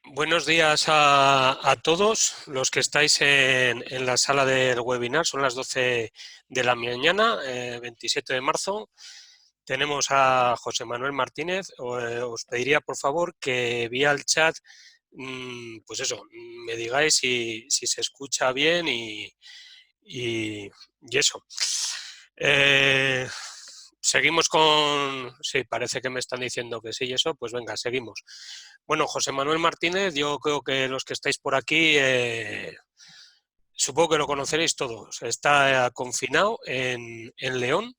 Buenos días a todos los que estáis en la sala del webinar. Son las 12 de la mañana, 27 de marzo. Tenemos a José Manuel Martínez. Os pediría, por favor, que vía el chat, pues eso, me digáis si se escucha bien y eso. Seguimos con... Sí, parece que me están diciendo que sí y eso, pues venga, seguimos. Bueno, José Manuel Martínez, yo creo que los que estáis por aquí, supongo que lo conoceréis todos. Está confinado en León,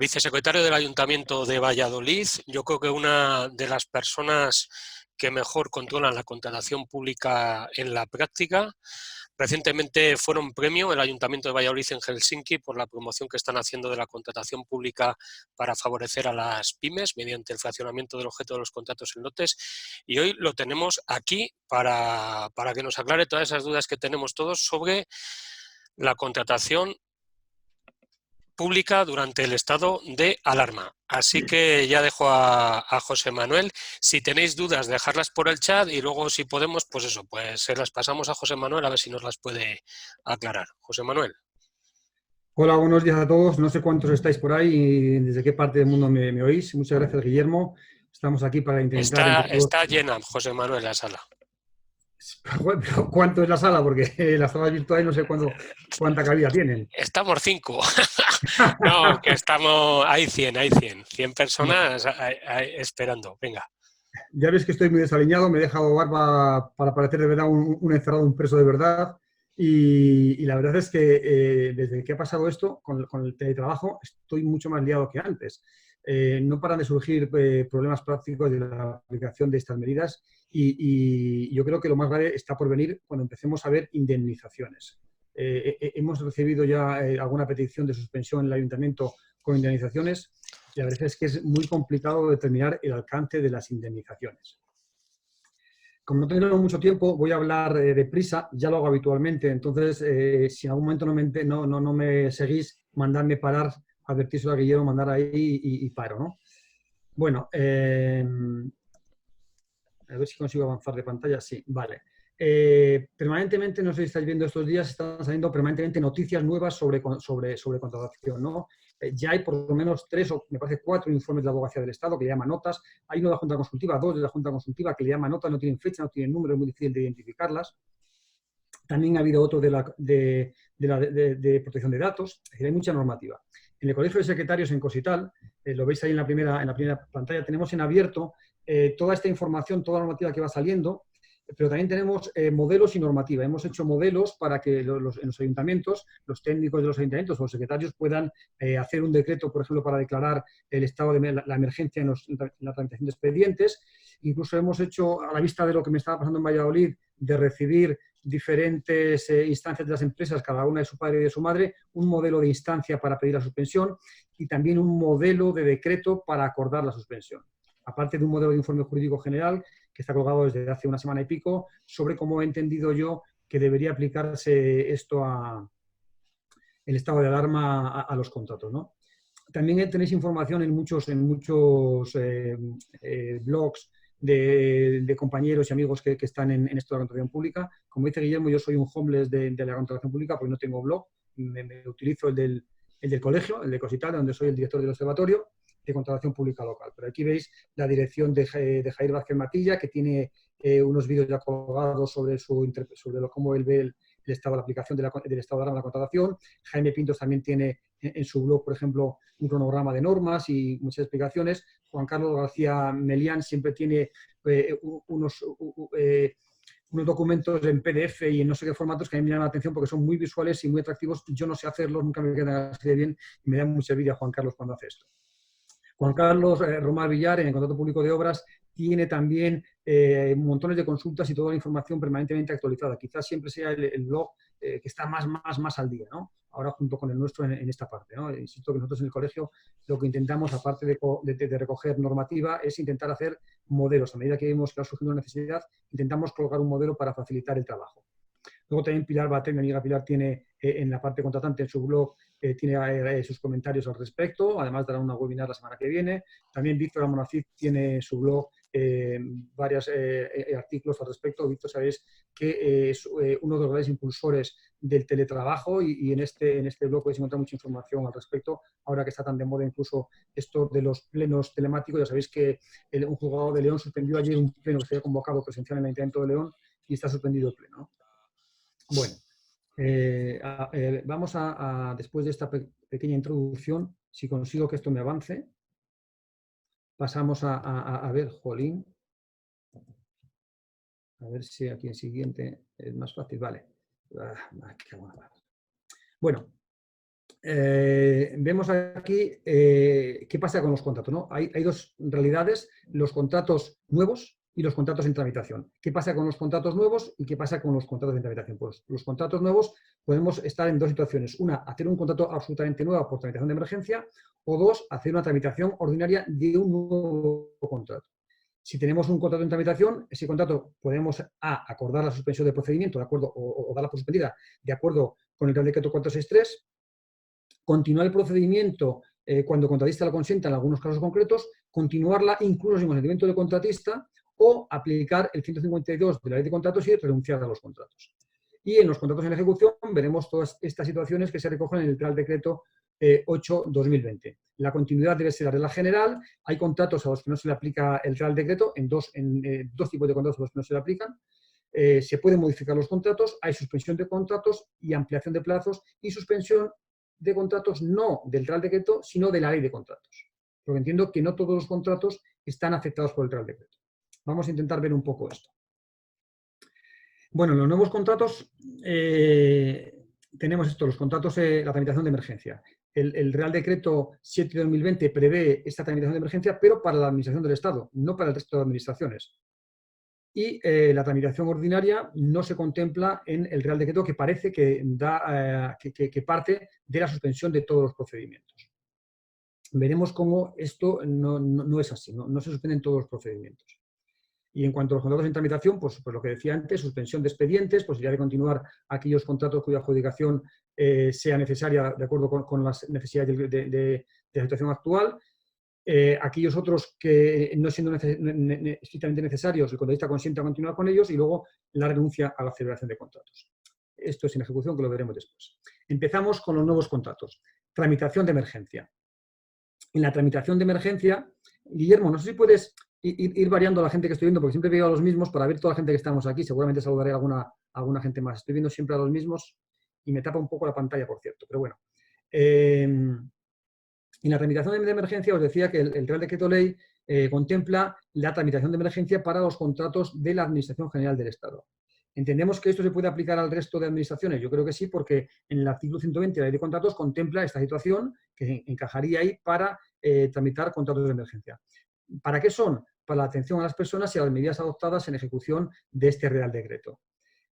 vicesecretario del Ayuntamiento de Valladolid. Yo creo que una de las personas que mejor controlan la contratación pública en la práctica. Recientemente fueron premio el Ayuntamiento de Valladolid en Helsinki por la promoción que están haciendo de la contratación pública para favorecer a las pymes mediante el fraccionamiento del objeto de los contratos en lotes. Y hoy lo tenemos aquí para que nos aclare todas esas dudas que tenemos todos sobre la contratación pública durante el estado de alarma. Así que ya dejo a José Manuel. Si tenéis dudas, dejarlas por el chat y luego, si podemos, pues eso, pues se las pasamos a José Manuel a ver si nos las puede aclarar. José Manuel. Hola, buenos días a todos. No sé cuántos estáis por ahí y desde qué parte del mundo me oís. Muchas gracias, Guillermo. Estamos aquí para intentar entre todos. Está llena, José Manuel, la sala. Pero ¿cuánto es la sala? Porque las salas virtuales no sé cuánta cabida tienen. Estamos 5. No, que estamos... Hay 100 personas esperando. Venga. Ya ves que estoy muy desaliñado, me he dejado barba para parecer de verdad un encerrado, un preso de verdad. Y la verdad es que desde que ha pasado esto, con el teletrabajo, estoy mucho más liado que antes. No paran de surgir problemas prácticos de la aplicación de estas medidas y yo creo que lo más grave está por venir cuando empecemos a ver indemnizaciones. Hemos recibido ya alguna petición de suspensión en el ayuntamiento con indemnizaciones. La verdad es que es muy complicado determinar el alcance de las indemnizaciones. Como no tenemos mucho tiempo, voy a hablar deprisa, ya lo hago habitualmente, entonces si en algún momento no me seguís, mandadme parar, advertíselo a Guillermo, mandar ahí y paro, ¿no? Bueno, a ver si consigo avanzar de pantalla, sí, vale. Permanentemente, no sé si estáis viendo estos días, están saliendo permanentemente noticias nuevas sobre contratación, ¿no? Ya hay por lo menos 3 o me parece 4 informes de la Abogacía del Estado que le llaman notas. Hay uno de la Junta Consultiva, 2 de la Junta Consultiva que le llaman notas, no tienen fecha, no tienen número, es muy difícil de identificarlas. También ha habido otro de protección de datos. Es decir, hay mucha normativa. En el Colegio de Secretarios en Cosital, lo veis ahí en la primera pantalla, tenemos en abierto toda esta información, toda la normativa que va saliendo, pero también tenemos modelos y normativa. Hemos hecho modelos para que en los ayuntamientos, los técnicos de los ayuntamientos o los secretarios puedan hacer un decreto, por ejemplo, para declarar el estado de la emergencia en la tramitación de expedientes. Incluso hemos hecho, a la vista de lo que me estaba pasando en Valladolid, de recibir diferentes instancias de las empresas, cada una de su padre y de su madre, un modelo de instancia para pedir la suspensión y también un modelo de decreto para acordar la suspensión. Aparte de un modelo de informe jurídico general que está colgado desde hace una semana y pico sobre cómo he entendido yo que debería aplicarse esto el estado de alarma a los contratos, ¿no? También tenéis información en muchos blogs de compañeros y amigos que están en esto de la contratación pública. Como dice Guillermo, yo soy un homeless de la contratación pública porque no tengo blog. Me utilizo el del colegio, el de Cosital, donde soy el director del observatorio de contratación pública local. Pero aquí veis la dirección de Jair Vázquez Matilla, que tiene unos vídeos ya colgados sobre cómo él ve el estado de la aplicación del estado de alarma de la contratación. Jaime Pintos también tiene en su blog, por ejemplo, un cronograma de normas y muchas explicaciones. Juan Carlos García Melián siempre tiene unos documentos en PDF y en no sé qué formatos que a mí me llaman la atención porque son muy visuales y muy atractivos. Yo no sé hacerlos, nunca me quedan así de bien y me da mucha envidia Juan Carlos cuando hace esto. Juan Carlos Romar Villar, en el Contrato Público de Obras, tiene también montones de consultas y toda la información permanentemente actualizada. Quizás siempre sea el blog que está más al día, ¿no? Ahora junto con el nuestro en esta parte, ¿no? Insisto que nosotros en el colegio lo que intentamos, aparte de recoger normativa, es intentar hacer modelos. A medida que vemos que va surgiendo una necesidad, intentamos colocar un modelo para facilitar el trabajo. Luego también Pilar Batet, mi amiga Pilar, tiene en la parte contratante, en su blog, tiene sus comentarios al respecto. Además dará una webinar la semana que viene. También Víctor Almonacid tiene su blog varios artículos al respecto. Víctor, sabéis que es uno de los grandes impulsores del teletrabajo y en este blog podéis encontrar mucha información al respecto, ahora que está tan de moda incluso esto de los plenos telemáticos. Ya sabéis que un juzgado de León suspendió ayer un pleno que se había convocado presencial en el Ayuntamiento de León y está suspendido el pleno, ¿no? Bueno, vamos después de esta pequeña introducción, si consigo que esto me avance, pasamos a ver, jolín, a ver si aquí en siguiente es más fácil, vale. Bueno, vemos aquí qué pasa con los contratos, ¿no? Hay dos realidades, los contratos nuevos y los contratos en tramitación. ¿Qué pasa con los contratos nuevos y qué pasa con los contratos en tramitación? Pues los contratos nuevos podemos estar en dos situaciones. Una, hacer un contrato absolutamente nuevo por tramitación de emergencia, o dos, hacer una tramitación ordinaria de un nuevo contrato. Si tenemos un contrato en tramitación, ese contrato podemos acordar la suspensión del procedimiento, ¿de acuerdo? O darla por suspendida, de acuerdo con el Real Decreto 463, continuar el procedimiento cuando el contratista lo consienta en algunos casos concretos, continuarla incluso sin consentimiento del contratista, o aplicar el 152 de la Ley de Contratos y renunciar a los contratos. Y en los contratos en ejecución veremos todas estas situaciones que se recogen en el Real Decreto 8/2020. La continuidad debe ser la regla general. Hay contratos a los que no se le aplica el Real Decreto, en dos tipos de contratos a los que no se le aplican. Se pueden modificar los contratos, hay suspensión de contratos y ampliación de plazos y suspensión de contratos no del Real Decreto, sino de la Ley de Contratos. Porque entiendo que no todos los contratos están afectados por el Real Decreto. Vamos a intentar ver un poco esto. Bueno, en los nuevos contratos tenemos esto, los contratos, la tramitación de emergencia. El Real Decreto 7/2020 prevé esta tramitación de emergencia, pero para la Administración del Estado, no para el resto de administraciones. Y la tramitación ordinaria no se contempla en el Real Decreto, que parece que parte de la suspensión de todos los procedimientos. Veremos cómo esto no es así, no se suspenden todos los procedimientos. Y en cuanto a los contratos en tramitación, pues lo que decía antes, suspensión de expedientes, posibilidad de continuar aquellos contratos cuya adjudicación sea necesaria de acuerdo con las necesidades de la situación actual. Aquellos otros que no siendo estrictamente necesarios, el contratista consiente a continuar con ellos, y luego la renuncia a la celebración de contratos. Esto es en ejecución, que lo veremos después. Empezamos con los nuevos contratos. Tramitación de emergencia. En la tramitación de emergencia, Guillermo, no sé si puedes ir variando a la gente que estoy viendo, porque siempre veo a los mismos para ver toda la gente que estamos aquí. Seguramente saludaré a alguna gente más. Estoy viendo siempre a los mismos y me tapa un poco la pantalla, por cierto. Pero bueno. En la tramitación de emergencia os decía que el Real Decreto Ley contempla la tramitación de emergencia para los contratos de la Administración General del Estado. ¿Entendemos que esto se puede aplicar al resto de administraciones? Yo creo que sí, porque en el artículo 120 de la Ley de Contratos contempla esta situación que encajaría ahí para tramitar contratos de emergencia. ¿Para qué son? Para la atención a las personas y a las medidas adoptadas en ejecución de este Real Decreto.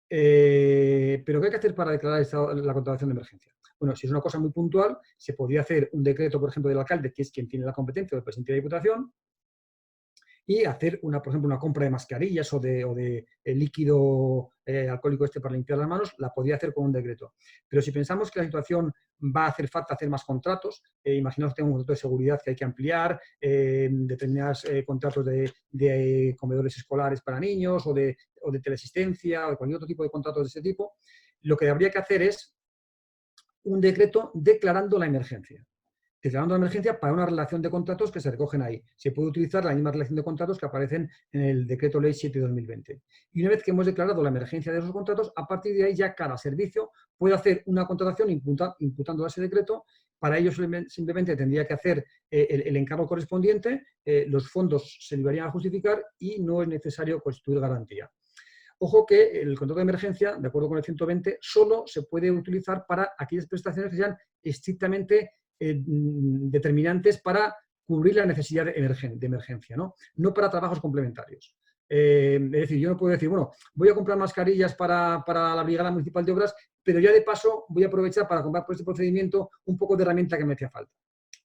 ¿Pero qué hay que hacer para declarar la contratación de emergencia? Bueno, si es una cosa muy puntual, se podría hacer un decreto, por ejemplo, del alcalde, que es quien tiene la competencia, del presidente de la Diputación, y hacer, por ejemplo, una compra de mascarillas o de líquido alcohólico para limpiar las manos, la podría hacer con un decreto. Pero si pensamos que la situación va a hacer falta hacer más contratos, imaginaos que tenemos un contrato de seguridad que hay que ampliar, determinados contratos de comedores escolares para niños o de teleasistencia o de cualquier otro tipo de contratos de ese tipo, lo que habría que hacer es un decreto declarando la emergencia. Declarando la emergencia para una relación de contratos que se recogen ahí. Se puede utilizar la misma relación de contratos que aparecen en el Decreto Ley 7/2020. Y una vez que hemos declarado la emergencia de esos contratos, a partir de ahí ya cada servicio puede hacer una contratación imputando a ese decreto. Para ello simplemente tendría que hacer el encargo correspondiente, los fondos se llevarían a justificar y no es necesario constituir garantía. Ojo que el contrato de emergencia, de acuerdo con el 120, solo se puede utilizar para aquellas prestaciones que sean estrictamente determinantes para cubrir la necesidad de emergencia, no para trabajos complementarios. Es decir, yo no puedo decir, bueno, voy a comprar mascarillas para la Brigada Municipal de Obras, pero ya de paso voy a aprovechar para comprar por este procedimiento un poco de herramienta que me hacía falta.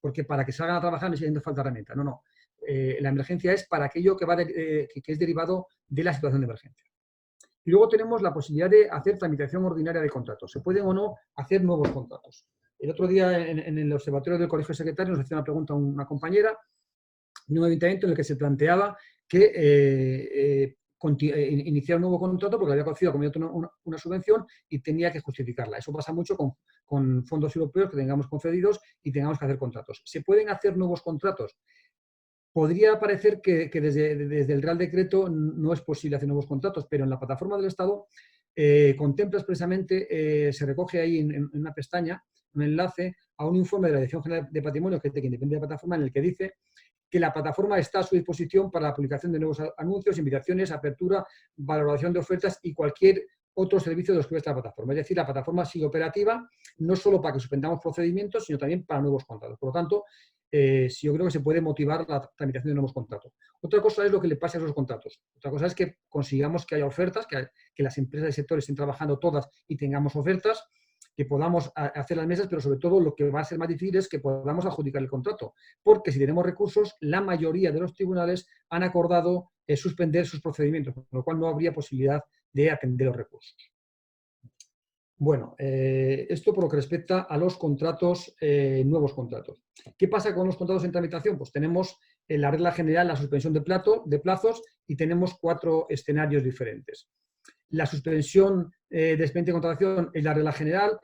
Porque para que salgan a trabajar necesitan falta herramienta. No. La emergencia es para aquello que es derivado de la situación de emergencia. Y luego tenemos la posibilidad de hacer tramitación ordinaria de contratos. Se pueden o no hacer nuevos contratos. El otro día en el observatorio del Colegio de Secretarios nos hacía una pregunta a una compañera de un ayuntamiento en el que se planteaba que iniciar un nuevo contrato porque había conseguido una subvención y tenía que justificarla. Eso pasa mucho con fondos europeos que tengamos concedidos y tengamos que hacer contratos. ¿Se pueden hacer nuevos contratos? Podría parecer que desde el Real Decreto no es posible hacer nuevos contratos, pero en la plataforma del Estado contempla expresamente, se recoge ahí en una pestaña, un enlace a un informe de la Dirección General de Patrimonio, que es de quien depende de la plataforma, en el que dice que la plataforma está a su disposición para la publicación de nuevos anuncios, invitaciones, apertura, valoración de ofertas y cualquier otro servicio de los que esta plataforma. Es decir, la plataforma sigue operativa no solo para que suspendamos procedimientos, sino también para nuevos contratos. Por lo tanto, yo creo que se puede motivar la tramitación de nuevos contratos. Otra cosa es lo que le pase a esos contratos. Otra cosa es que consigamos que haya ofertas, que las empresas del sector estén trabajando todas y tengamos ofertas, que podamos hacer las mesas, pero sobre todo lo que va a ser más difícil es que podamos adjudicar el contrato. Porque si tenemos recursos, la mayoría de los tribunales han acordado suspender sus procedimientos, con lo cual no habría posibilidad de atender los recursos. Bueno, esto por lo que respecta a los contratos, nuevos contratos. ¿Qué pasa con los contratos en tramitación? Pues tenemos en la regla general la suspensión de plazos y tenemos 4 escenarios diferentes. La suspensión de expediente de contratación es la regla general.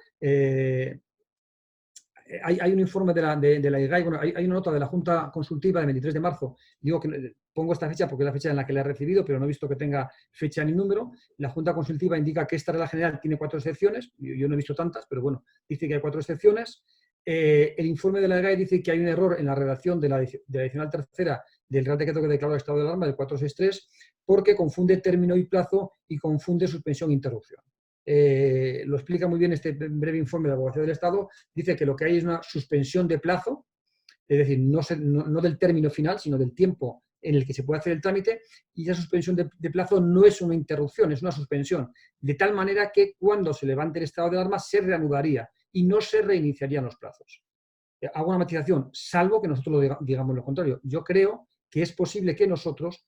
Hay un informe de la IGAI, bueno, hay una nota de la Junta Consultiva del 23 de marzo. Digo que pongo esta fecha porque es la fecha en la que la he recibido, pero no he visto que tenga fecha ni número. La Junta Consultiva indica que esta regla general tiene 4 excepciones. Yo no he visto tantas, pero bueno, dice que hay 4 excepciones. El informe de la IGAI dice que hay un error en la redacción de la adicional tercera del Real Decreto que declara el estado de alarma, del 463, porque confunde término y plazo y confunde suspensión e interrupción. Lo explica muy bien este breve informe de la Abogacía del Estado. Dice que lo que hay es una suspensión de plazo, es decir, no del término final, sino del tiempo en el que se puede hacer el trámite, y esa suspensión de plazo no es una interrupción, es una suspensión, de tal manera que cuando se levante el estado de alarma se reanudaría y no se reiniciarían los plazos. Hago una matización, salvo que nosotros digamos lo contrario. Yo creo que es posible que nosotros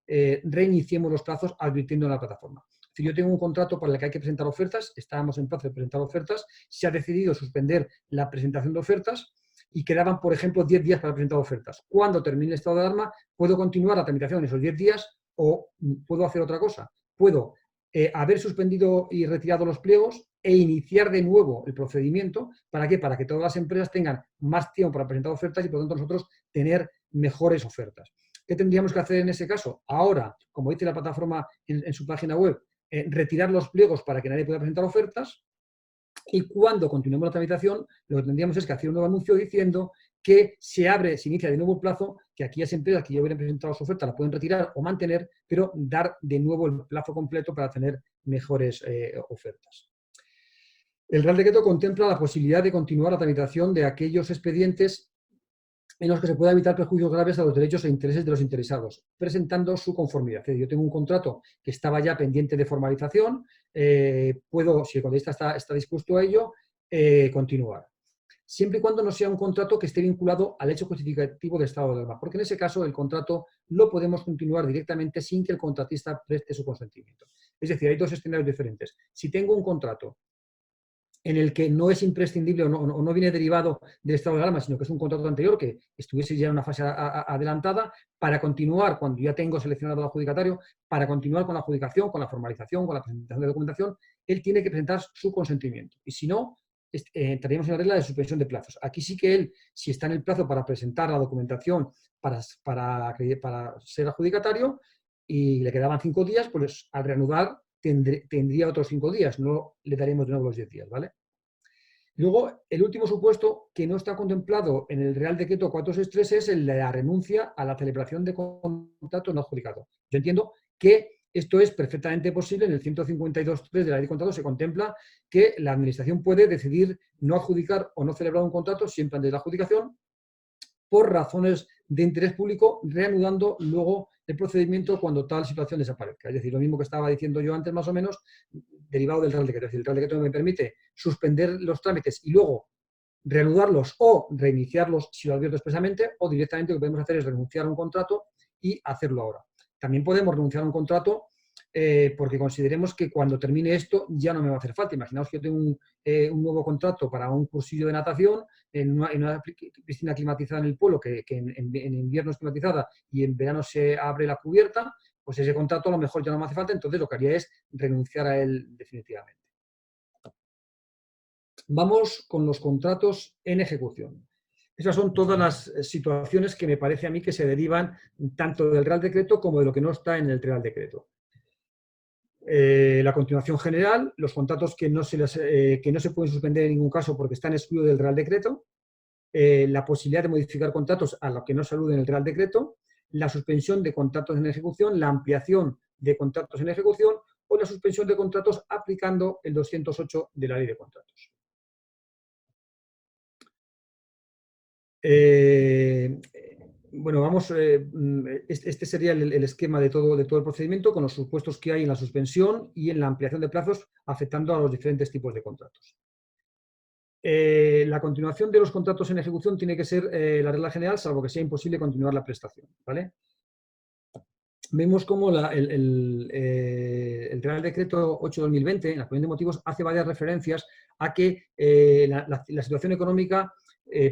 reiniciemos los plazos advirtiendo en la plataforma. Si yo tengo un contrato para el que hay que presentar ofertas, estábamos en plazo de presentar ofertas, se ha decidido suspender la presentación de ofertas y quedaban, por ejemplo, 10 días para presentar ofertas. Cuando termine el estado de alarma, puedo continuar la tramitación en esos 10 días o puedo hacer otra cosa. Puedo haber suspendido y retirado los pliegos e iniciar de nuevo el procedimiento. ¿Para qué? Para que todas las empresas tengan más tiempo para presentar ofertas y, por lo tanto, nosotros tener mejores ofertas. ¿Qué tendríamos que hacer en ese caso? Ahora, como dice la plataforma en su página web, retirar los pliegos para que nadie pueda presentar ofertas, y cuando continuemos la tramitación, lo que tendríamos es que hacer un nuevo anuncio diciendo que se inicia de nuevo el plazo, que aquellas empresas que ya hubieran presentado su oferta la pueden retirar o mantener, pero dar de nuevo el plazo completo para tener mejores ofertas. El Real Decreto contempla la posibilidad de continuar la tramitación de aquellos expedientes en los que se pueda evitar perjuicios graves a los derechos e intereses de los interesados, presentando su conformidad. Es decir, yo tengo un contrato que estaba ya pendiente de formalización, puedo, si el contratista está dispuesto a ello, continuar. Siempre y cuando no sea un contrato que esté vinculado al hecho justificativo de estado de alarma, porque en ese caso el contrato lo podemos continuar directamente sin que el contratista preste su consentimiento. Es decir, hay 2 escenarios diferentes. Si tengo un contrato en el que no es imprescindible o no viene derivado del estado de alarma, sino que es un contrato anterior que estuviese ya en una fase adelantada, para continuar, cuando ya tengo seleccionado al adjudicatario, para continuar con la adjudicación, con la formalización, con la presentación de documentación, él tiene que presentar su consentimiento. Y si no, entraríamos en la regla de suspensión de plazos. Aquí sí que él, si está en el plazo para presentar la documentación para ser adjudicatario y le quedaban 5 días, pues al reanudar tendría otros 5 días, no le daremos de nuevo los 10 días, ¿vale? Luego, el último supuesto que no está contemplado en el Real Decreto 463 es el de la renuncia a la celebración de contrato no adjudicado. Yo entiendo que esto es perfectamente posible. En el 152.3 de la Ley de Contratos se contempla que la Administración puede decidir no adjudicar o no celebrar un contrato siempre antes de la adjudicación por razones de interés público, reanudando luego el procedimiento cuando tal situación desaparezca. Es decir, lo mismo que estaba diciendo yo antes, más o menos, derivado del Real Decreto. Es decir, el Real Decreto me permite suspender los trámites y luego reanudarlos o reiniciarlos si lo advierto expresamente, o directamente lo que podemos hacer es renunciar a un contrato y hacerlo ahora. También podemos renunciar a un contrato porque consideremos que cuando termine esto ya no me va a hacer falta. Imaginaos que yo tengo un nuevo contrato para un cursillo de natación en una piscina climatizada en el pueblo, que en invierno es climatizada y en verano se abre la cubierta, pues ese contrato a lo mejor ya no me hace falta, entonces lo que haría es renunciar a él definitivamente. Vamos con los contratos en ejecución. Esas son todas las situaciones que me parece a mí que se derivan tanto del Real Decreto como de lo que no está en el Real Decreto. La continuación general, los contratos que no se pueden suspender en ningún caso porque están excluidos del Real Decreto, la posibilidad de modificar contratos a los que no se alude en el Real Decreto, la suspensión de contratos en ejecución, la ampliación de contratos en ejecución o la suspensión de contratos aplicando el 208 de la Ley de Contratos. Bueno, vamos, este sería el esquema de todo el procedimiento con los supuestos que hay en la suspensión y en la ampliación de plazos afectando a los diferentes tipos de contratos. La continuación de los contratos en ejecución tiene que ser la regla general, salvo que sea imposible continuar la prestación, ¿vale? Vemos cómo el Real Decreto 8/2020, en la exposición de motivos, hace varias referencias a que la situación económica,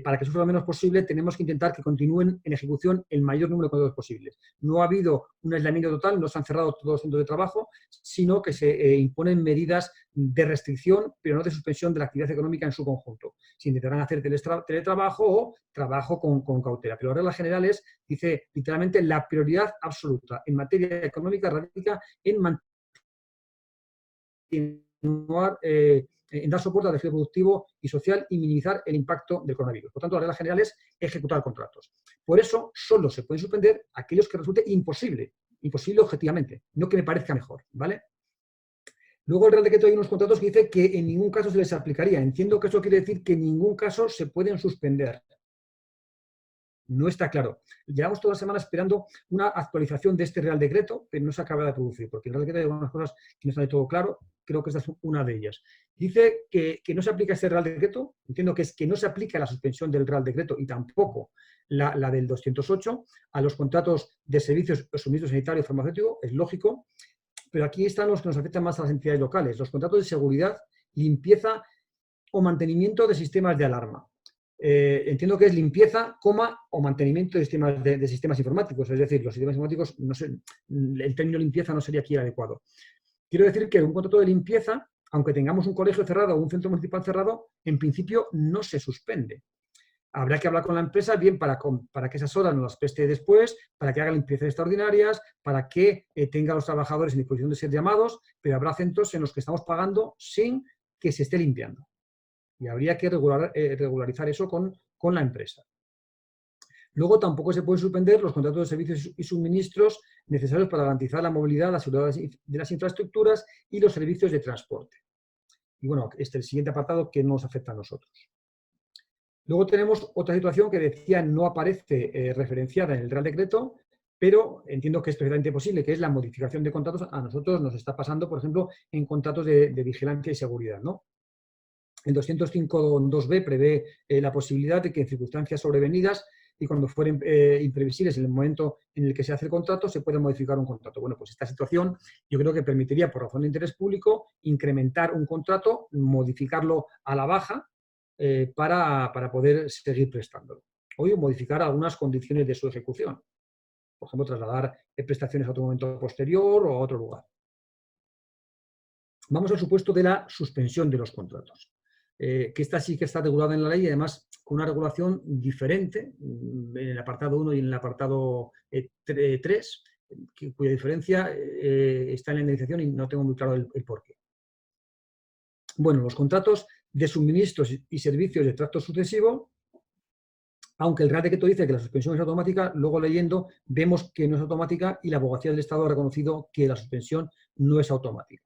para que eso sea lo menos posible, tenemos que intentar que continúen en ejecución el mayor número de contratos posibles. No ha habido un aislamiento total, no se han cerrado todos los centros de trabajo, sino que se imponen medidas de restricción, pero no de suspensión de la actividad económica en su conjunto. Se intentarán hacer teletrabajo o trabajo con cautela. Pero la regla general dice literalmente, la prioridad absoluta en materia económica radica en continuar en dar soporte al tejido productivo y social y minimizar el impacto del coronavirus. Por tanto, la regla general es ejecutar contratos. Por eso, solo se pueden suspender aquellos que resulte imposible objetivamente, no que me parezca mejor, ¿vale? Luego, el Real Decreto hay unos contratos que dice que en ningún caso se les aplicaría. Entiendo que eso quiere decir que en ningún caso se pueden suspender. No está claro. Llevamos toda la semana esperando una actualización de este Real Decreto, pero no se acaba de producir, porque el Real Decreto hay algunas cosas que no están de todo claro. Creo que esta es una de ellas. Dice que no se aplica este Real Decreto. Entiendo que es que no se aplica la suspensión del Real Decreto y tampoco la del 208 a los contratos de servicios o suministro sanitario y farmacéutico. Es lógico. Pero aquí están los que nos afectan más a las entidades locales. Los contratos de seguridad, limpieza o mantenimiento de sistemas de alarma. Entiendo que es limpieza, o mantenimiento de sistemas informáticos. Es decir, los sistemas informáticos, no sé, el término limpieza no sería aquí el adecuado. Quiero decir que un contrato de limpieza, aunque tengamos un colegio cerrado o un centro municipal cerrado, en principio no se suspende. Habrá que hablar con la empresa bien para que esas horas nos las preste después, para que haga limpiezas extraordinarias, para que tenga a los trabajadores en disposición de ser llamados, pero habrá centros en los que estamos pagando sin que se esté limpiando. Y habría que regularizar eso con la empresa. Luego tampoco se pueden suspender los contratos de servicios y suministros necesarios para garantizar la movilidad, la seguridad de las infraestructuras y los servicios de transporte. Y bueno, este es el siguiente apartado que nos afecta a nosotros. Luego tenemos otra situación que decía no aparece referenciada en el Real Decreto, pero entiendo que es perfectamente posible, que es la modificación de contratos. A nosotros nos está pasando, por ejemplo, en contratos de vigilancia y seguridad, ¿no? El 205.2b prevé la posibilidad de que en circunstancias sobrevenidas y cuando fueren imprevisibles en el momento en el que se hace el contrato, se pueda modificar un contrato. Bueno, pues esta situación yo creo que permitiría, por razón de interés público, incrementar un contrato, modificarlo a la baja para poder seguir prestándolo. O modificar algunas condiciones de su ejecución. Por ejemplo, trasladar prestaciones a otro momento posterior o a otro lugar. Vamos al supuesto de la suspensión de los contratos. Que esta sí que está regulada en la ley y además con una regulación diferente en el apartado 1 y en el apartado 3, cuya diferencia está en la indemnización y no tengo muy claro el porqué. Bueno, los contratos de suministros y servicios de tracto sucesivo, aunque el Real Decreto dice que la suspensión es automática, luego leyendo vemos que no es automática y la Abogacía del Estado ha reconocido que la suspensión no es automática.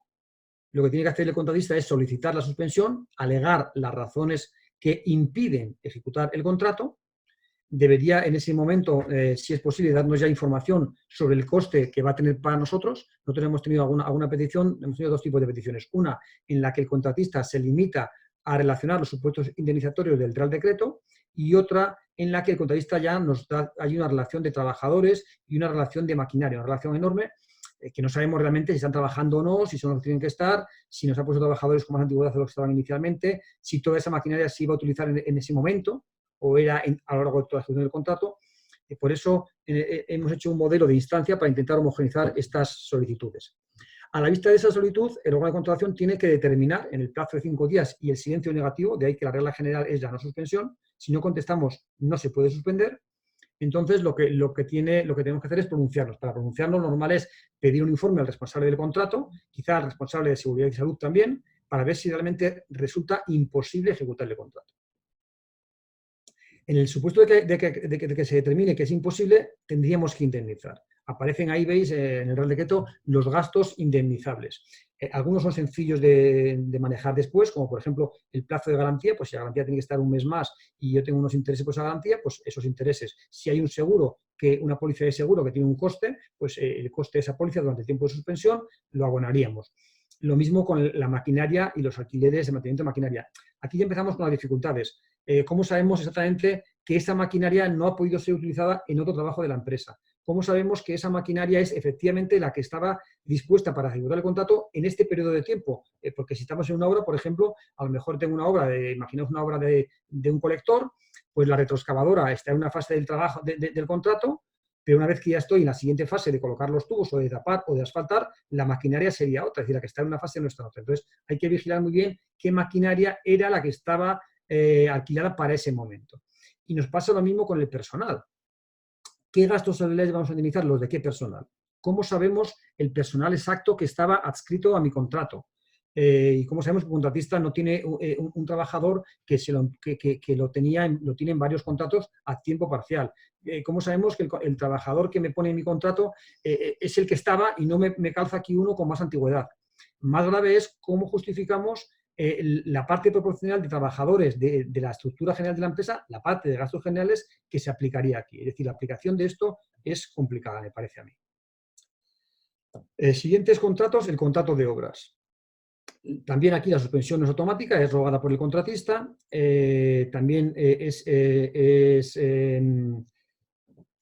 Lo que tiene que hacer el contratista es solicitar la suspensión, alegar las razones que impiden ejecutar el contrato. Debería en ese momento, si es posible, darnos ya información sobre el coste que va a tener para nosotros. Nosotros hemos tenido alguna petición, hemos tenido dos tipos de peticiones. Una en la que el contratista se limita a relacionar los supuestos indemnizatorios del Real Decreto y otra en la que el contratista ya nos da, hay una relación de trabajadores y una relación de maquinaria, una relación enorme que no sabemos realmente si están trabajando o no, si son los que tienen que estar, si nos ha puesto trabajadores con más antigüedad de los que estaban inicialmente, si toda esa maquinaria se iba a utilizar en ese momento o era a lo largo de toda la ejecución del contrato. Por eso hemos hecho un modelo de instancia para intentar homogeneizar estas solicitudes. A la vista de esa solicitud, el órgano de contratación tiene que determinar en el plazo de 5 días y el silencio negativo, de ahí que la regla general es la no suspensión. Si no contestamos, no se puede suspender. Entonces, lo que tenemos que hacer es pronunciarnos. Para pronunciarnos, lo normal es pedir un informe al responsable del contrato, quizá al responsable de seguridad y salud también, para ver si realmente resulta imposible ejecutar el contrato. En el supuesto de que se determine que es imposible, tendríamos que indemnizar. Aparecen ahí, veis, en el Real Decreto, los gastos indemnizables. Algunos son sencillos de manejar después, como por ejemplo el plazo de garantía, pues si la garantía tiene que estar un mes más y yo tengo unos intereses por esa garantía, pues esos intereses. Si hay un seguro, una póliza de seguro que tiene un coste, pues el coste de esa póliza durante el tiempo de suspensión lo abonaríamos. Lo mismo con la maquinaria y los alquileres de mantenimiento de maquinaria. Aquí ya empezamos con las dificultades. ¿Cómo sabemos exactamente que esa maquinaria no ha podido ser utilizada en otro trabajo de la empresa? ¿Cómo sabemos que esa maquinaria es efectivamente la que estaba dispuesta para ejecutar el contrato en este periodo de tiempo? Porque si estamos en una obra, por ejemplo, a lo mejor tengo una obra, imaginaos una obra de un colector, pues la retroexcavadora está en una fase del trabajo del contrato, pero una vez que ya estoy en la siguiente fase de colocar los tubos o de tapar o de asfaltar, la maquinaria sería otra, es decir, la que está en una fase no está en otra. Entonces, hay que vigilar muy bien qué maquinaria era la que estaba alquilada para ese momento. Y nos pasa lo mismo con el personal. ¿Qué gastos salariales vamos a indemnizar? ¿Los de qué personal? ¿Cómo sabemos el personal exacto que estaba adscrito a mi contrato? Y cómo sabemos que el contratista no tiene un trabajador que lo tiene en varios contratos a tiempo parcial. ¿Cómo sabemos que el trabajador que me pone en mi contrato es el que estaba y no me calza aquí uno con más antigüedad? Más grave es cómo justificamos la parte proporcional de trabajadores de la estructura general de la empresa, la parte de gastos generales que se aplicaría aquí. Es decir, la aplicación de esto es complicada, me parece a mí. Siguientes contratos, el contrato de obras. También aquí la suspensión no es automática, es rogada por el contratista. También es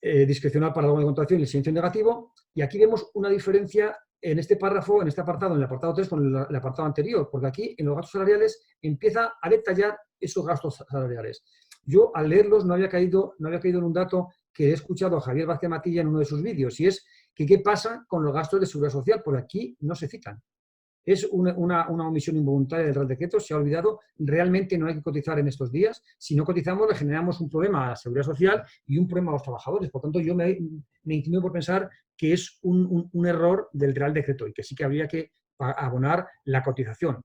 discrecional para la contratación y el silencio negativo. Y aquí vemos una diferencia en este párrafo, en este apartado, en el apartado 3 con el apartado anterior, porque aquí en los gastos salariales empieza a detallar esos gastos salariales. Yo al leerlos no había caído en un dato que he escuchado a Javier Vázquez Matilla en uno de sus vídeos, y es que qué pasa con los gastos de seguridad social, porque aquí no se citan. Es una omisión involuntaria del Real Decreto, se ha olvidado, realmente no hay que cotizar en estos días. Si no cotizamos, le generamos un problema a la seguridad social y un problema a los trabajadores. Por tanto, yo me inclino por pensar que es un error del Real Decreto y que sí que habría que abonar la cotización.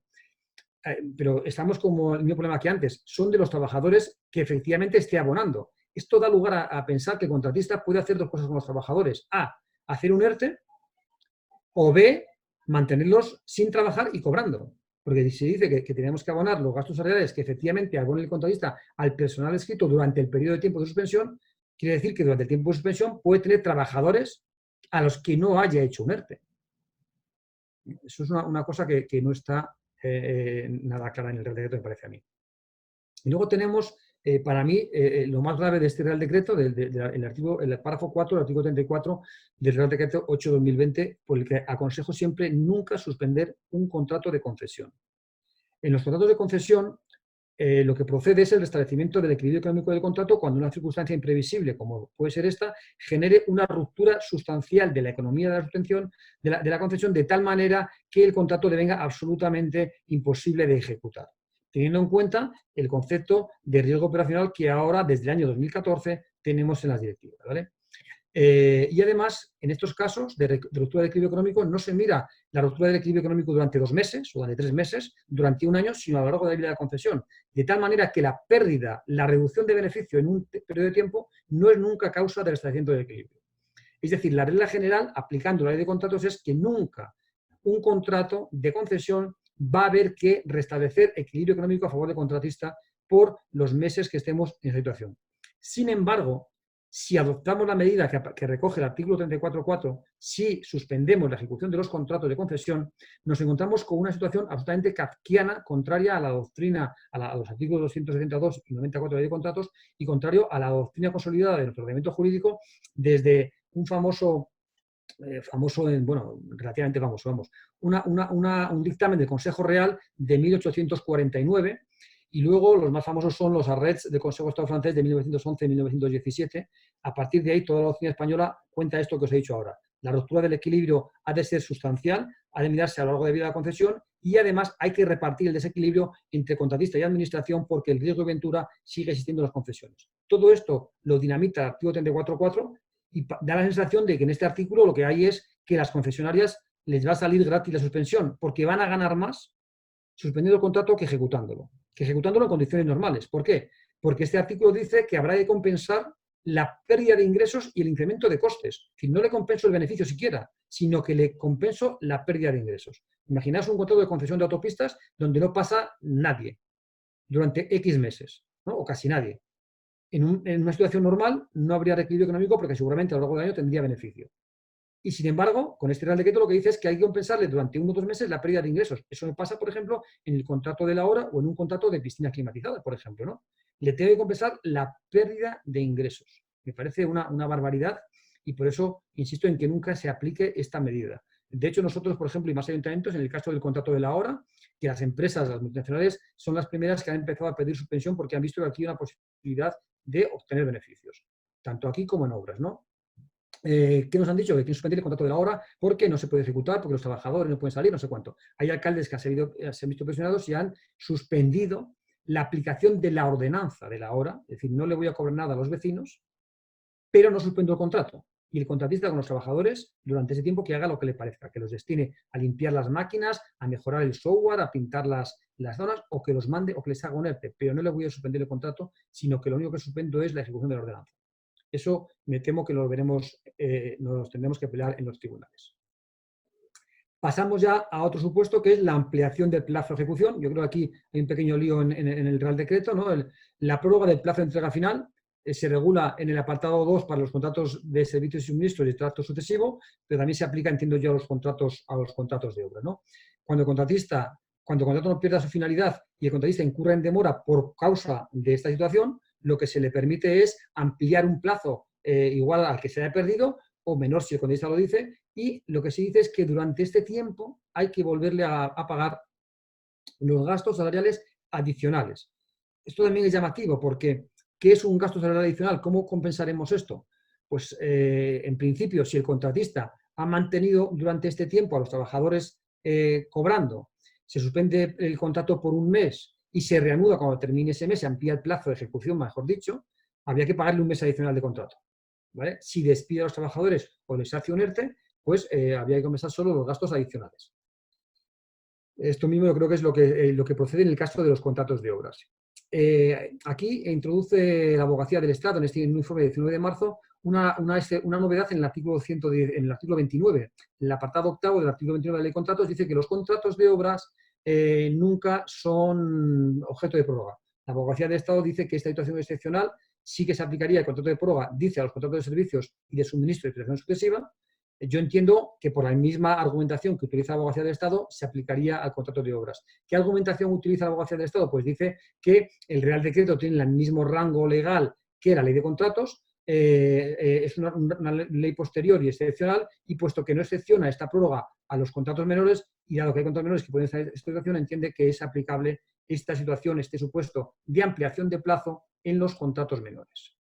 Pero estamos como el mismo problema que antes, son de los trabajadores que efectivamente esté abonando. Esto da lugar a pensar que el contratista puede hacer dos cosas con los trabajadores. A, hacer un ERTE, o B, mantenerlos sin trabajar y cobrando. Porque si dice que tenemos que abonar los gastos salariales que efectivamente abone el contratista al personal escrito durante el periodo de tiempo de suspensión, quiere decir que durante el tiempo de suspensión puede tener trabajadores a los que no haya hecho un ERTE. Eso es una cosa que no está nada clara en el Real Decreto, me parece a mí. Y luego tenemos, para mí, lo más grave de este Real Decreto, el párrafo 4 del artículo 34 del Real Decreto 8/2020, por el que aconsejo siempre nunca suspender un contrato de concesión. En los contratos de concesión, lo que procede es el restablecimiento del equilibrio económico del contrato cuando una circunstancia imprevisible, como puede ser esta, genere una ruptura sustancial de la economía de la suspensión de la concesión, de tal manera que el contrato devenga absolutamente imposible de ejecutar, teniendo en cuenta el concepto de riesgo operacional que ahora, desde el año 2014, tenemos en las directivas, ¿vale? Y además, en estos casos de ruptura del equilibrio económico, no se mira la ruptura del equilibrio económico durante 2 meses o durante 3 meses, durante un año, sino a lo largo de la vida de la concesión. De tal manera que la pérdida, la reducción de beneficio en un periodo de tiempo no es nunca causa del restablecimiento del equilibrio. Es decir, la regla general, aplicando la ley de contratos, es que nunca un contrato de concesión va a haber que restablecer equilibrio económico a favor del contratista por los meses que estemos en esa situación. Sin embargo, si adoptamos la medida que recoge el artículo 34.4, si suspendemos la ejecución de los contratos de concesión, nos encontramos con una situación absolutamente kafkiana, contraria a la doctrina, a los artículos 272 y 94 de la ley de contratos, y contrario a la doctrina consolidada de nuestro ordenamiento jurídico desde un famoso famoso, bueno, relativamente famoso, vamos, un dictamen del Consejo Real de 1849, y luego los más famosos son los arrêts del Consejo de Estado francés de 1911 y 1917. A partir de ahí, toda la doctrina española cuenta esto que os he dicho ahora. La ruptura del equilibrio ha de ser sustancial, ha de mirarse a lo largo de vida de la concesión, y además hay que repartir el desequilibrio entre contratista y administración, porque el riesgo de ventura sigue existiendo en las concesiones. Todo esto lo dinamita el artículo 34.4 y da la sensación de que en este artículo lo que hay es que a las concesionarias les va a salir gratis la suspensión, porque van a ganar más suspendiendo el contrato que ejecutándolo en condiciones normales. ¿Por qué? Porque este artículo dice que habrá que compensar la pérdida de ingresos y el incremento de costes. Es decir, no le compenso el beneficio siquiera, sino que le compenso la pérdida de ingresos. Imaginaos un contrato de concesión de autopistas donde no pasa nadie durante X meses, ¿no? O casi nadie. En una situación normal no habría reequilibrio económico porque seguramente a lo largo del año tendría beneficio. Y sin embargo, con este Real Decreto lo que dice es que hay que compensarle durante 1 o 2 meses la pérdida de ingresos. Eso me pasa, por ejemplo, en el contrato de la hora o en un contrato de piscina climatizada, por ejemplo, ¿no? Le tengo que compensar la pérdida de ingresos. Me parece una barbaridad y por eso insisto en que nunca se aplique esta medida. De hecho, nosotros, por ejemplo, y más ayuntamientos, en el caso del contrato de la hora, que las empresas, las multinacionales, son las primeras que han empezado a pedir suspensión porque han visto que aquí hay una posibilidad de obtener beneficios, tanto aquí como en obras, ¿no? ¿Qué nos han dicho? Que hay que suspender el contrato de la obra porque no se puede ejecutar, porque los trabajadores no pueden salir, no sé cuánto. Hay alcaldes que se han visto presionados y han suspendido la aplicación de la ordenanza de la hora, es decir, no le voy a cobrar nada a los vecinos, pero no suspendo el contrato. Y el contratista con los trabajadores, durante ese tiempo, que haga lo que le parezca, que los destine a limpiar las máquinas, a mejorar el software, a pintar las zonas, o que los mande o que les haga un ERTE, pero no le voy a suspender el contrato, sino que lo único que suspendo es la ejecución de la ordenanza. Eso me temo que lo veremos, nos tendremos que pelear en los tribunales. Pasamos ya a otro supuesto, que es la ampliación del plazo de ejecución. Yo creo que aquí hay un pequeño lío en el Real Decreto, ¿no? La prórroga del plazo de entrega final se regula en el apartado 2 para los contratos de servicios y suministros y trato sucesivo, pero también se aplica, entiendo yo, a los contratos de obra, ¿no? Cuando el contrato no pierda su finalidad y el contratista incurra en demora por causa de esta situación, lo que se le permite es ampliar un plazo igual al que se haya perdido o menor si el contratista lo dice, y lo que se dice es que durante este tiempo hay que volverle a pagar los gastos salariales adicionales. Esto también es llamativo porque ¿qué es un gasto salarial adicional? ¿Cómo compensaremos esto? Pues en principio, si el contratista ha mantenido durante este tiempo a los trabajadores cobrando, se suspende el contrato por 1 mes y se reanuda cuando termine ese mes, se amplía el plazo de ejecución, mejor dicho, habría que pagarle 1 mes adicional de contrato, ¿vale? Si despide a los trabajadores o les hace un ERTE, pues habría que compensar solo los gastos adicionales. Esto mismo yo creo que es lo que procede en el caso de los contratos de obras. Aquí introduce la Abogacía del Estado, en este informe de 19 de marzo, una novedad en el artículo 110, en el artículo 29. En el apartado 8 del artículo 29 de la Ley de Contratos dice que los contratos de obras nunca son objeto de prórroga. La Abogacía del Estado dice que esta situación excepcional sí que se aplicaría el contrato de prórroga, dice, a los contratos de servicios y de suministro y prestación sucesiva. Yo entiendo que por la misma argumentación que utiliza la Abogacía del Estado se aplicaría al contrato de obras. ¿Qué argumentación utiliza la Abogacía del Estado? Pues dice que el Real Decreto tiene el mismo rango legal que la Ley de Contratos, es una ley posterior y excepcional, y puesto que no excepciona esta prórroga a los contratos menores, y dado que hay contratos menores que pueden estar en esta situación, entiende que es aplicable esta situación, este supuesto de ampliación de plazo en los contratos menores.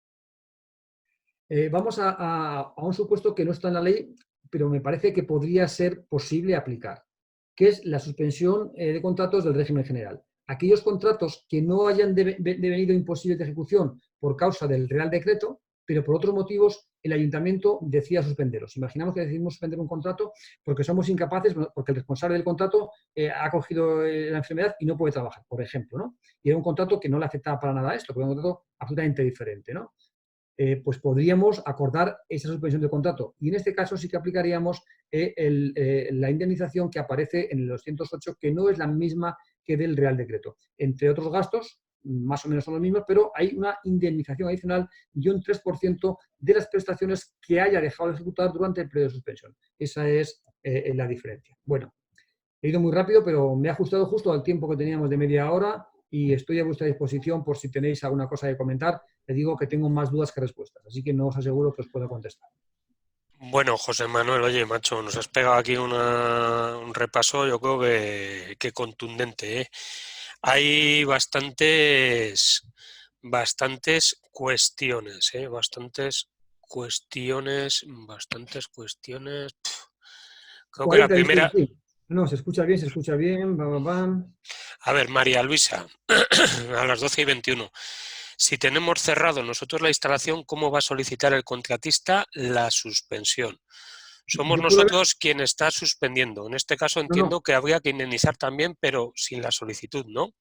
Vamos a un supuesto que no está en la ley, pero me parece que podría ser posible aplicar, que es la suspensión de contratos del régimen general. Aquellos contratos que no hayan devenido imposibles de ejecución por causa del Real Decreto, pero por otros motivos el ayuntamiento decida suspenderlos. Imaginamos que decidimos suspender un contrato porque somos incapaces, porque el responsable del contrato ha cogido la enfermedad y no puede trabajar, por ejemplo, ¿no? Y era un contrato que no le afectaba para nada a esto, pero era un contrato absolutamente diferente, ¿no? Pues podríamos acordar esa suspensión de contrato. Y en este caso sí que aplicaríamos la indemnización que aparece en el 208, que no es la misma que del Real Decreto. Entre otros gastos, más o menos son los mismos, pero hay una indemnización adicional y un 3% de las prestaciones que haya dejado de ejecutar durante el periodo de suspensión. Esa es la diferencia. Bueno, he ido muy rápido, pero me ha ajustado justo al tiempo que teníamos de media hora y estoy a vuestra disposición por si tenéis alguna cosa que comentar. Le digo que tengo más dudas que respuestas, así que no os aseguro que os pueda contestar. Bueno, José Manuel, oye, macho, nos has pegado aquí un repaso, yo creo que contundente, ¿eh? Hay bastantes cuestiones, ¿eh? Bastantes cuestiones. Creo que la 40 dice primera, aquí. No, se escucha bien, se escucha bien. Bam, bam, bam. a ver, María Luisa, a las 12:21. Si tenemos cerrado nosotros la instalación, ¿cómo va a solicitar el contratista la suspensión? Somos Yo puedo ver. nosotros quien está suspendiendo. En este caso No, no. entiendo que habría que indemnizar también, pero sin la solicitud, ¿no?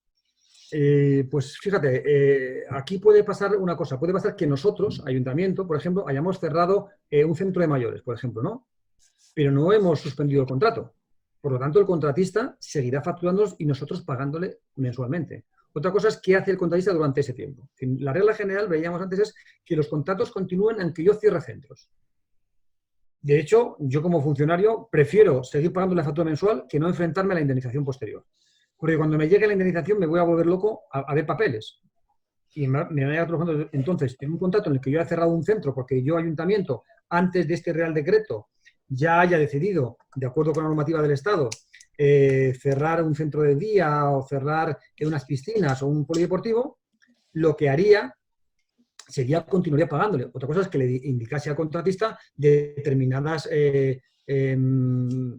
Pues fíjate, aquí puede pasar una cosa. Puede pasar que nosotros, ayuntamiento, por ejemplo, hayamos cerrado un centro de mayores, por ejemplo, ¿no? Pero no hemos suspendido el contrato. Por lo tanto, el contratista seguirá facturándonos y nosotros pagándole mensualmente. Otra cosa es qué hace el contratista durante ese tiempo. La regla general, veíamos antes, es que los contratos continúen aunque yo cierre centros. De hecho, yo como funcionario prefiero seguir pagando la factura mensual que no enfrentarme a la indemnización posterior. Porque cuando me llegue la indemnización me voy a volver loco a ver papeles. Y me van a llegar otros contratos. Entonces, en un contrato en el que yo he cerrado un centro porque yo, ayuntamiento, antes de este Real Decreto, ya haya decidido, de acuerdo con la normativa del Estado, cerrar un centro de día o cerrar unas piscinas o un polideportivo, lo que haría sería continuaría pagándole. Otra cosa es que le indicase al contratista determinadas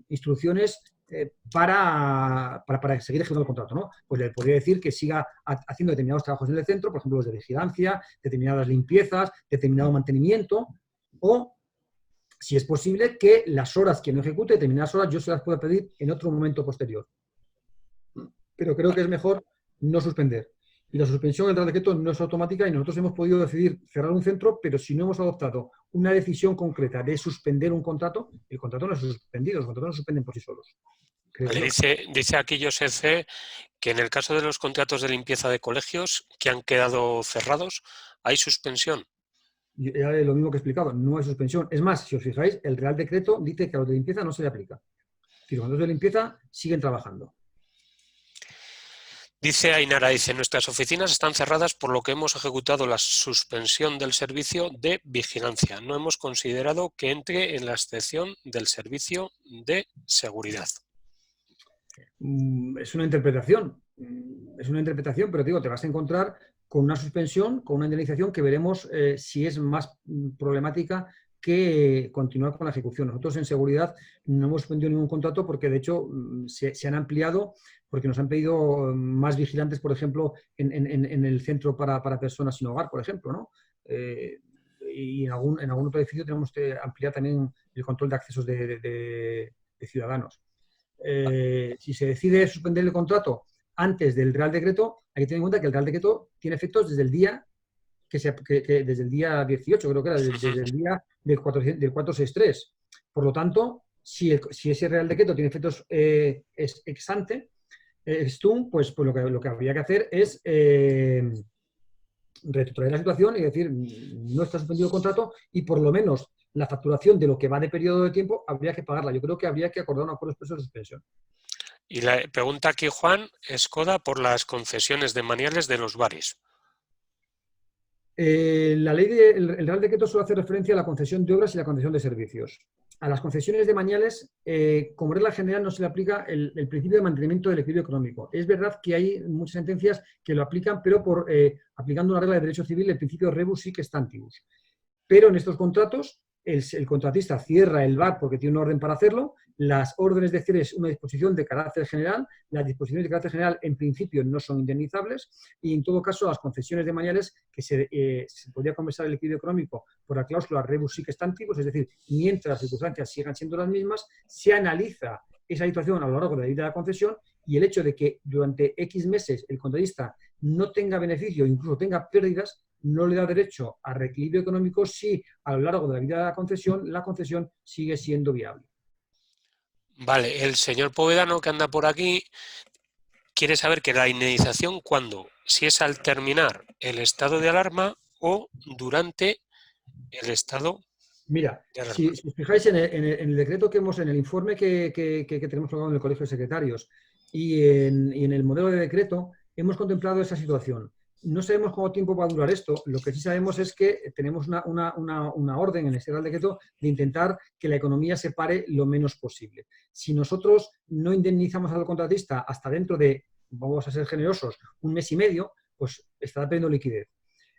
instrucciones para seguir ejecutando el contrato, ¿no? Pues le podría decir que siga haciendo determinados trabajos en el centro, por ejemplo, los de vigilancia, determinadas limpiezas, determinado mantenimiento, o, si es posible, que las horas que no ejecute, determinadas horas, yo se las pueda pedir en otro momento posterior. Pero creo que es mejor no suspender. Y la suspensión del Real Decreto no es automática y nosotros hemos podido decidir cerrar un centro, pero si no hemos adoptado una decisión concreta de suspender un contrato, el contrato no es suspendido, los contratos no se suspenden por sí solos, creo Vale, yo. dice aquí Josep C. que en el caso de los contratos de limpieza de colegios que han quedado cerrados, hay suspensión. Era lo mismo que he explicado, no hay suspensión. Es más, si os fijáis, el Real Decreto dice que a los de limpieza no se le aplica. Si los contratos de limpieza siguen trabajando. Dice Ainara, nuestras oficinas están cerradas por lo que hemos ejecutado la suspensión del servicio de vigilancia. No hemos considerado que entre en la excepción del servicio de seguridad. Es una interpretación, pero digo, te vas a encontrar con una suspensión, con una indemnización que veremos si es más problemática que continuar con la ejecución. Nosotros en seguridad no hemos suspendido ningún contrato porque de hecho se han ampliado porque nos han pedido más vigilantes, por ejemplo, en el centro para personas sin hogar, por ejemplo, ¿no? Y en algún otro edificio tenemos que ampliar también el control de accesos de ciudadanos. Si se decide suspender el contrato antes del Real Decreto, hay que tener en cuenta que el Real Decreto tiene efectos desde el día desde el día 18, creo que era, desde el día del 463. Por lo tanto, si ese Real Decreto tiene efectos ex ante, pues lo que habría que hacer es retrotraer la situación y decir, no está suspendido el contrato y por lo menos la facturación de lo que va de periodo de tiempo habría que pagarla. Yo creo que habría que acordar un acuerdo expreso de suspensión. Y la pregunta aquí, Juan, es Coda por las concesiones de maniales de los bares. El Real Decreto suele hacer referencia a la concesión de obras y la concesión de servicios. A las concesiones de maniales, como regla general, no se le aplica el principio de mantenimiento del equilibrio económico. Es verdad que hay muchas sentencias que lo aplican, pero aplicando una regla de derecho civil, el principio rebus sic stantibus. Pero en estos contratos, el contratista cierra el bar porque tiene un orden para hacerlo. Las órdenes de cierre es una disposición de carácter general. Las disposiciones de carácter general, en principio, no son indemnizables. Y, en todo caso, las concesiones de maniales, que se podría compensar el equilibrio económico por la cláusula rebus sic stantibus, es decir, mientras las circunstancias sigan siendo las mismas, se analiza esa situación a lo largo de la vida de la concesión y el hecho de que durante X meses el contratista no tenga beneficio, incluso tenga pérdidas, no le da derecho a reequilibrio económico si a lo largo de la vida de la concesión sigue siendo viable. Vale, el señor Povedano que anda por aquí quiere saber que la indemnización, ¿cuándo? Si es al terminar el estado de alarma o durante el estado Mira, de alarma. si os fijáis en el decreto en el informe que tenemos colgado en el Colegio de Secretarios y en el modelo de decreto, hemos contemplado esa situación. no sabemos cuánto tiempo va a durar esto. Lo que sí sabemos es que tenemos una orden en este Real Decreto de intentar que la economía se pare lo menos posible. Si nosotros no indemnizamos al contratista hasta dentro de, vamos a ser generosos, un mes y medio, pues estará perdiendo liquidez.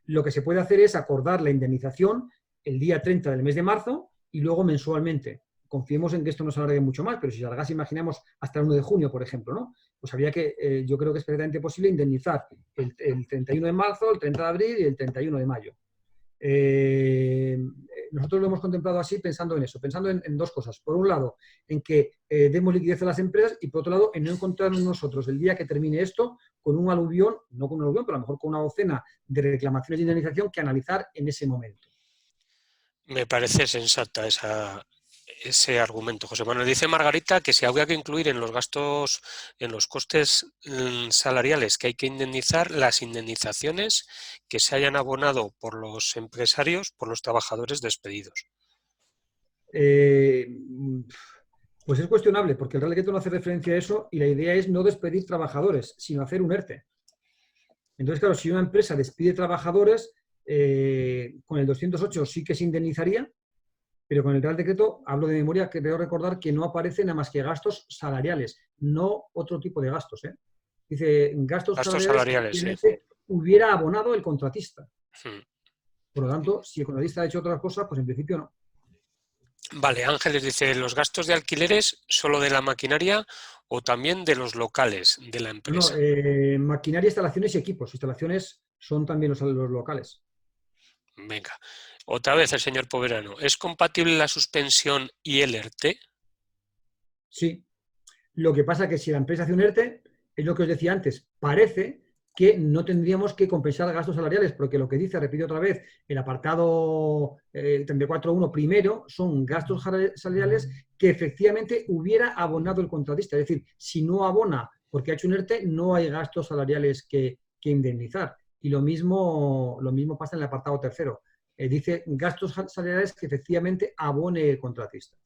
Lo que se puede hacer es acordar la indemnización el día 30 del mes de marzo y luego mensualmente. Confiemos en que esto no se alargue mucho más, pero si se alargase, imaginemos, hasta el 1 de junio, por ejemplo, ¿no? Pues habría que, yo creo que es perfectamente posible indemnizar el 31 de marzo, el 30 de abril y el 31 de mayo. Nosotros lo hemos contemplado así pensando en eso, pensando en dos cosas. Por un lado, en que demos liquidez a las empresas y por otro lado, en no encontrarnos nosotros el día que termine esto con un aluvión, no con un aluvión, pero a lo mejor con una docena de reclamaciones de indemnización que analizar en ese momento. Me parece sensata ese argumento, José Manuel. Dice Margarita que si habría que incluir en los gastos, en los costes salariales que hay que indemnizar, las indemnizaciones que se hayan abonado por los empresarios, por los trabajadores despedidos. Pues es cuestionable, porque el Real Decreto no hace referencia a eso y la idea es no despedir trabajadores, sino hacer un ERTE. Entonces, claro, si una empresa despide trabajadores, con el 208 sí que se indemnizaría, pero con el Real Decreto, hablo de memoria, que creo recordar que no aparecen nada más que gastos salariales, no otro tipo de gastos. Dice gastos salariales salariales, que sí. hubiera abonado el contratista. Hmm. Por lo tanto, si el contratista ha hecho otras cosas, pues en principio no. Vale, Ángeles dice, ¿los gastos de alquileres solo de la maquinaria o también de los locales de la No, empresa? maquinaria, instalaciones y equipos. Instalaciones son también los locales. Venga, otra vez el señor Poverano. ¿Es compatible la suspensión y el ERTE? Sí. Lo que pasa es que si la empresa hace un ERTE, es lo que os decía antes, parece que no tendríamos que compensar gastos salariales, porque lo que dice, repito otra vez, el apartado 34.1 primero son gastos salariales que efectivamente hubiera abonado el contratista. Es decir, si no abona porque ha hecho un ERTE, no hay gastos salariales que indemnizar. Y lo mismo pasa en el apartado tercero. Dice gastos salariales que efectivamente abone el contratista.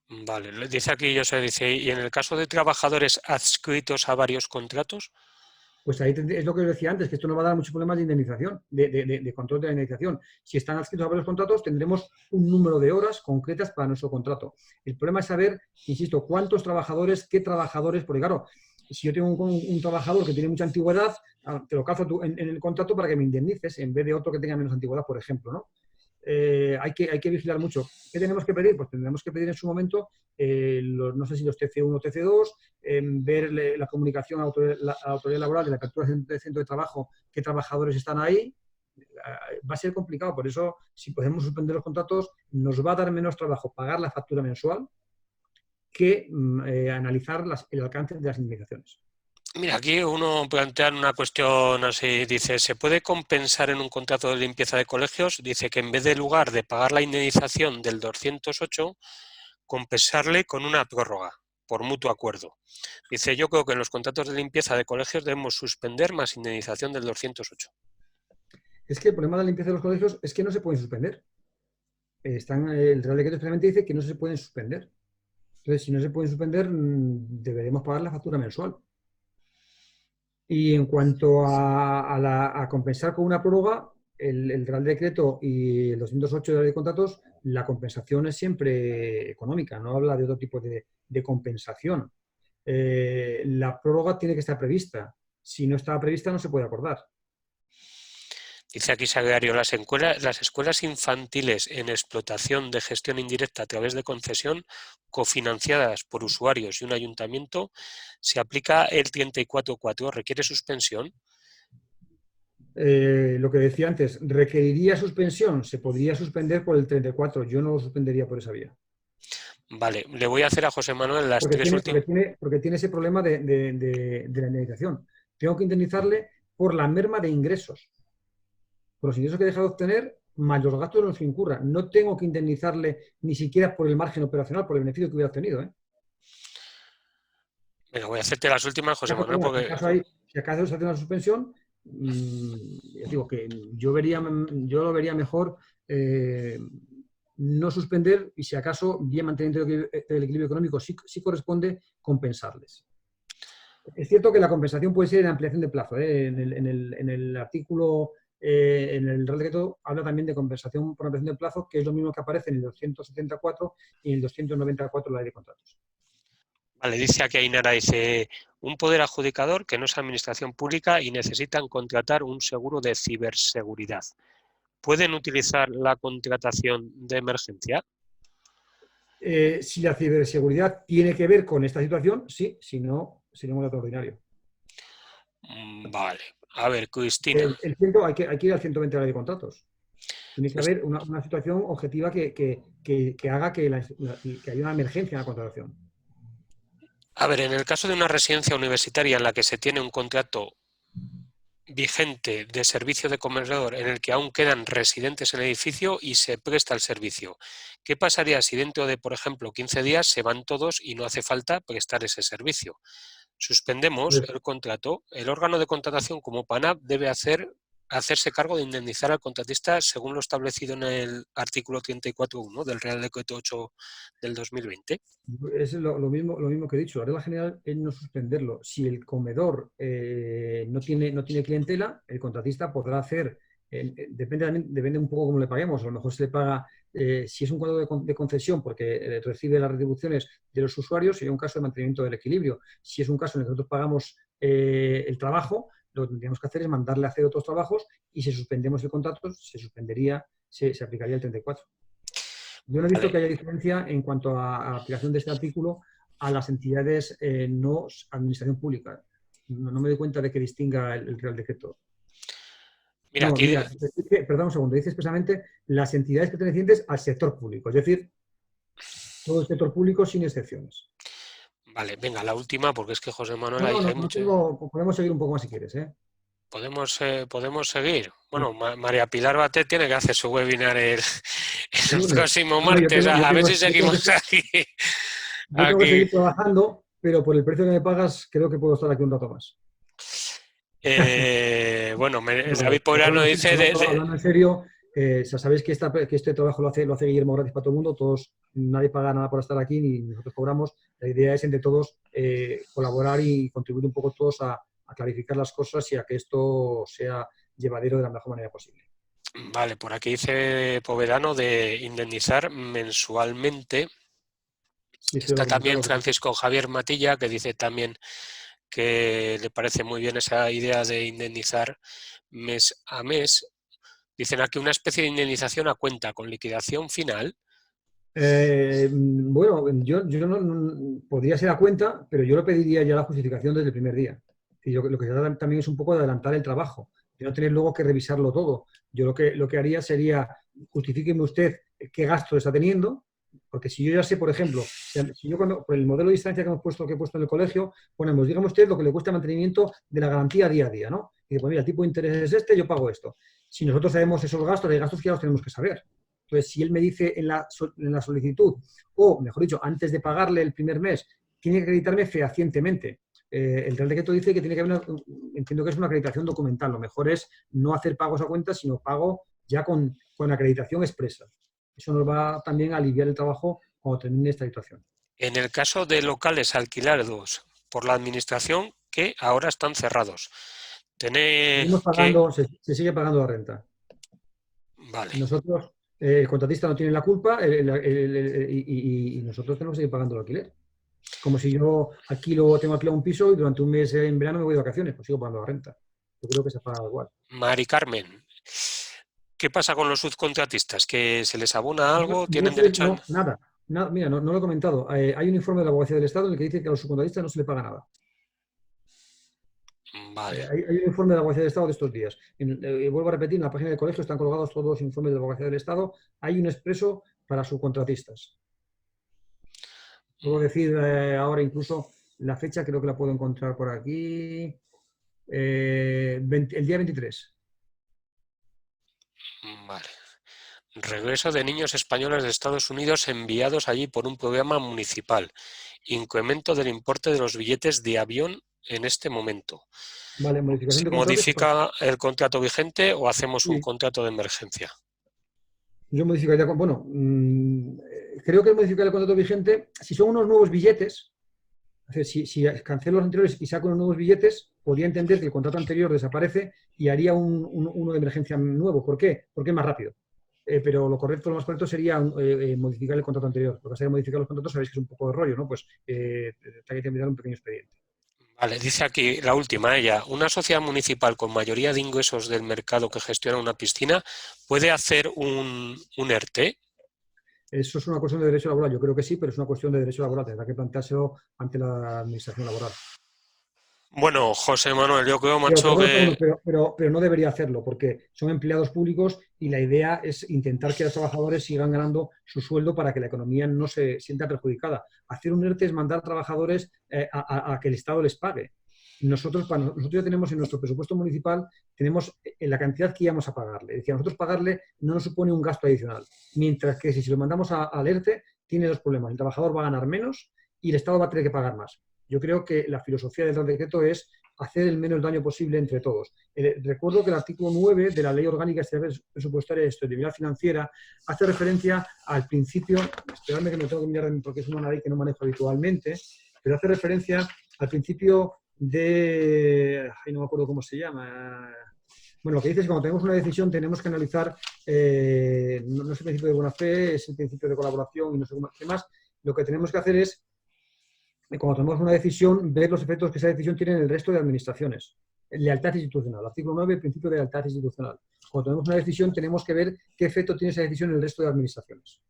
Vale, dice aquí, dice, ¿y en el caso de trabajadores adscritos a varios contratos? Pues ahí es lo que os decía antes, que esto nos va a dar muchos problemas de indemnización, de control de la indemnización. Si están adscritos a varios contratos, tendremos un número de horas concretas para nuestro contrato. El problema es saber, insisto, cuántos trabajadores, qué trabajadores, porque claro, si yo tengo un trabajador que tiene mucha antigüedad, te lo cazo en el contrato para que me indemnices, en vez de otro que tenga menos antigüedad, por ejemplo, ¿no? Hay que vigilar mucho. ¿Qué tenemos que pedir? Pues tendremos que pedir en su momento, no sé si los TC1 o TC2, ver la comunicación a la autoridad laboral de la apertura del centro de trabajo, qué trabajadores están ahí. Va a ser complicado, por eso si podemos suspender los contratos nos va a dar menos trabajo pagar la factura mensual que analizar el alcance de las indemnizaciones. Mira, aquí uno plantea una cuestión así, dice, ¿se puede compensar en un contrato de limpieza de colegios? Dice que en vez de lugar de pagar la indemnización del 208, compensarle con una prórroga por mutuo acuerdo. Dice, yo creo que en los contratos de limpieza de colegios debemos suspender más indemnización del 208. Es que el problema de la limpieza de los colegios es que no se pueden suspender. El Real Decreto especialmente dice que no se pueden suspender. Entonces, si no se pueden suspender, deberemos pagar la factura mensual. Y en cuanto a compensar con una prórroga, el Real Decreto y el 208 de la Ley de Contratos, la compensación es siempre económica, no habla de otro tipo de compensación. La prórroga tiene que estar prevista. Si no está prevista, no se puede acordar. Dice aquí Sagrario, las escuelas infantiles en explotación de gestión indirecta a través de concesión, cofinanciadas por usuarios y un ayuntamiento, se aplica el 34.4, ¿requiere suspensión? Lo que decía antes, ¿requeriría suspensión? Se podría suspender por el 34. Yo no lo suspendería por esa vía. Vale, le voy a hacer a José Manuel las Porque tres últimas. tiene ese problema de la indemnización. Tengo que indemnizarle por la merma de ingresos. Por los ingresos que he dejado de obtener, más los gastos en los que incurra. No tengo que indemnizarle ni siquiera por el margen operacional, por el beneficio que hubiera obtenido. Venga, voy a hacerte las últimas, José Manuel, porque Si acaso se hace una suspensión, ya digo que yo lo vería mejor no suspender y si acaso, bien manteniendo el equilibrio económico, sí corresponde compensarles. Es cierto que la compensación puede ser en ampliación de plazo, ¿eh? En el artículo, en el Real Decreto, habla también de compensación por ampliación de plazo, que es lo mismo que aparece en el 274 y en el 294 de la Ley de Contratos. Vale, dice aquí Ainara, dice, un poder adjudicador que no es administración pública y necesitan contratar un seguro de ciberseguridad. ¿Pueden utilizar la contratación de emergencia? Si la ciberseguridad tiene que ver con esta situación, sí, si no, sería un dato ordinario. Vale. A ver, Cristina. Hay que ir al 120 de la Ley de Contratos. Tiene que haber una situación objetiva que haga que haya una emergencia en la contratación. A ver, en el caso de una residencia universitaria en la que se tiene un contrato vigente de servicio de comedor en el que aún quedan residentes en el edificio y se presta el servicio, ¿qué pasaría si dentro de, por ejemplo, 15 días se van todos y no hace falta prestar ese servicio? Suspendemos el contrato. El órgano de contratación como PANAP debe hacerse cargo de indemnizar al contratista según lo establecido en el artículo 34.1 del Real Decreto 8 del 2020. Es lo mismo que he dicho. La regla general es no suspenderlo. Si el comedor no tiene clientela, el contratista podrá hacer, depende un poco cómo le paguemos. A lo mejor se le paga, si es un cuadro de concesión, porque recibe las retribuciones de los usuarios, sería un caso de mantenimiento del equilibrio. Si es un caso en el que nosotros pagamos el trabajo, lo que tendríamos que hacer es mandarle a hacer otros trabajos y si suspendemos el contrato, se aplicaría el 34. Yo no he visto Vale. que haya diferencia en cuanto a aplicación de este artículo a las entidades no administración pública. No me doy cuenta de que distinga el Real Decreto. Mira, No, aquí, mira, perdón un segundo, dice expresamente las entidades pertenecientes al sector público, es decir, todo el sector público sin excepciones. vale, venga, la última, porque es que José Manuel, No, no, hay no mucho. podemos seguir un poco más si quieres, ¿eh? Podemos seguir. Sí. Bueno, María Pilar Batet tiene que hacer su webinar el Lunes. próximo Bueno, yo martes. tengo, yo A ver tengo, si yo tengo que, seguimos aquí. yo tengo que aquí. seguir trabajando, pero por el precio que me pagas, creo que puedo estar aquí un rato más. Bueno, No, David Poirano dice hablando en serio, sabéis que este trabajo lo hace Guillermo gratis para todo el mundo, nadie paga nada por estar aquí, ni nosotros cobramos. La idea es entre todos colaborar y contribuir un poco todos a clarificar las cosas y a que esto sea llevadero de la mejor manera posible. Vale, por aquí dice Povedano de indemnizar mensualmente. Sí, sí, Está lo también comentaba. Francisco Javier Matilla, que dice también que le parece muy bien esa idea de indemnizar mes a mes. Dicen aquí una especie de indemnización a cuenta con liquidación final. Bueno, yo no podría ser a cuenta, pero yo lo pediría ya la justificación desde el primer día. Y lo que se trata también es un poco de adelantar el trabajo, de no tener luego que revisarlo todo. Yo lo que haría sería, justifíqueme usted qué gasto está teniendo, porque si yo ya sé, por ejemplo, si yo por el modelo de distancia que he puesto en el colegio, ponemos, dígame usted lo que le cuesta el mantenimiento de la garantía día a día, ¿no? Y pues mira, el tipo de interés es este, yo pago esto. Si nosotros sabemos esos gastos, hay gastos que ya los tenemos que saber. Entonces, si él me dice en la solicitud, o mejor dicho, antes de pagarle el primer mes, tiene que acreditarme fehacientemente. El Real Decreto dice que tiene que haber entiendo que es una acreditación documental. Lo mejor es no hacer pagos a cuenta, sino pago ya con acreditación expresa. Eso nos va también a aliviar el trabajo cuando termine esta situación. En el caso de locales alquilados por la administración que ahora están cerrados, tiene Seguimos que... pagando, se sigue pagando la renta. Vale. Nosotros, el contratista no tiene la culpa y nosotros tenemos que seguir pagando el alquiler. Como si yo tengo alquilado un piso y durante un mes en verano me voy de vacaciones, pues sigo pagando la renta. Yo creo que se paga igual. Mari Carmen, ¿qué pasa con los subcontratistas? ¿Que se les abona No, algo? ¿Tienen derecho a...? no, nada. Mira, no lo he comentado. Hay un informe de la Abogacía del Estado en el que dice que a los subcontratistas no se le paga nada. Vale. Hay un informe de la Abogacía del Estado de estos días. Vuelvo a repetir, en la página del colegio están colgados todos los informes de la Abogacía del Estado. Hay un expreso para subcontratistas. Puedo decir ahora incluso la fecha, creo que la puedo encontrar por aquí. El día 23. Vale. Regreso de niños españoles de Estados Unidos enviados allí por un programa municipal. Incremento del importe de los billetes de avión en este momento. Vale, modificación ¿Se de contrato. modifica el contrato vigente o hacemos un Sí, contrato de emergencia? yo modificaría, bueno, creo que modificar el contrato vigente, si son unos nuevos billetes, Si cancelo los anteriores y saco unos nuevos billetes, podría entender que el contrato anterior desaparece y haría uno de emergencia nuevo. ¿Por qué? Porque es más rápido. Pero lo más correcto sería modificar el contrato anterior. Lo que pasa es que modificar los contratos sabéis que es un poco de rollo, ¿no? Pues hay que terminar un pequeño expediente. Vale, dice aquí la última, ella. ¿Una sociedad municipal con mayoría de ingresos del mercado que gestiona una piscina puede hacer un ERTE? Eso es una cuestión de derecho laboral. Yo creo que sí, pero es una cuestión de derecho laboral. Tendrá que planteárselo ante la administración laboral. Bueno, José Manuel, yo creo, Pero, macho, perdón, perdón, que... pero no debería hacerlo, porque son empleados públicos y la idea es intentar que los trabajadores sigan ganando su sueldo para que la economía no se sienta perjudicada. Hacer un ERTE es mandar trabajadores a que el Estado les pague. Nosotros ya tenemos en nuestro presupuesto municipal, tenemos la cantidad que íbamos a pagarle. Es decir, a nosotros pagarle no nos supone un gasto adicional. Mientras que si lo mandamos al ERTE, tiene dos problemas. El trabajador va a ganar menos y el Estado va a tener que pagar más. Yo creo que la filosofía del Real Decreto es hacer el menos daño posible entre todos. Recuerdo que el artículo 9 de la Ley Orgánica Presupuestaria de Estabilidad Financiera hace referencia al principio, esperadme que me tengo que mirar porque es una ley que no manejo habitualmente, pero hace referencia al principio de... no me acuerdo cómo se llama. Bueno, lo que dice es que cuando tenemos una decisión tenemos que analizar, no es el principio de buena fe, es el principio de colaboración y no sé qué más. Lo que tenemos que hacer es, cuando tomamos una decisión, ver los efectos que esa decisión tiene en el resto de administraciones. Lealtad institucional. Artículo 9, principio de lealtad institucional. Cuando tomamos una decisión, tenemos que ver qué efecto tiene esa decisión en el resto de administraciones.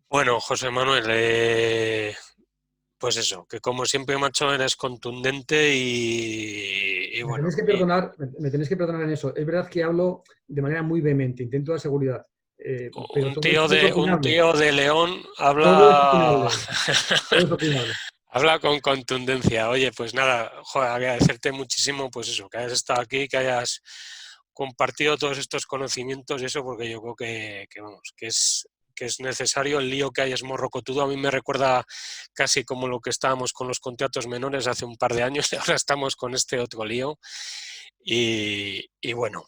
Bueno, José Manuel, pues eso, que como siempre, macho, eres contundente y Me bueno... tenéis que perdonar, me tenéis que perdonar en eso. Es verdad que hablo de manera muy vehemente, intento dar seguridad. Pero todo esto es Un opinable. tío de León Todo es habla, opinable. Todo es opinable. habla con contundencia. Oye, pues nada, joder, agradecerte muchísimo, pues eso, que hayas estado aquí, que hayas compartido todos estos conocimientos y eso, porque yo creo que vamos, que es necesario. El lío que hay es morrocotudo. A mí me recuerda casi como lo que estábamos con los contratos menores hace un par de años y ahora estamos con este otro lío. Y bueno,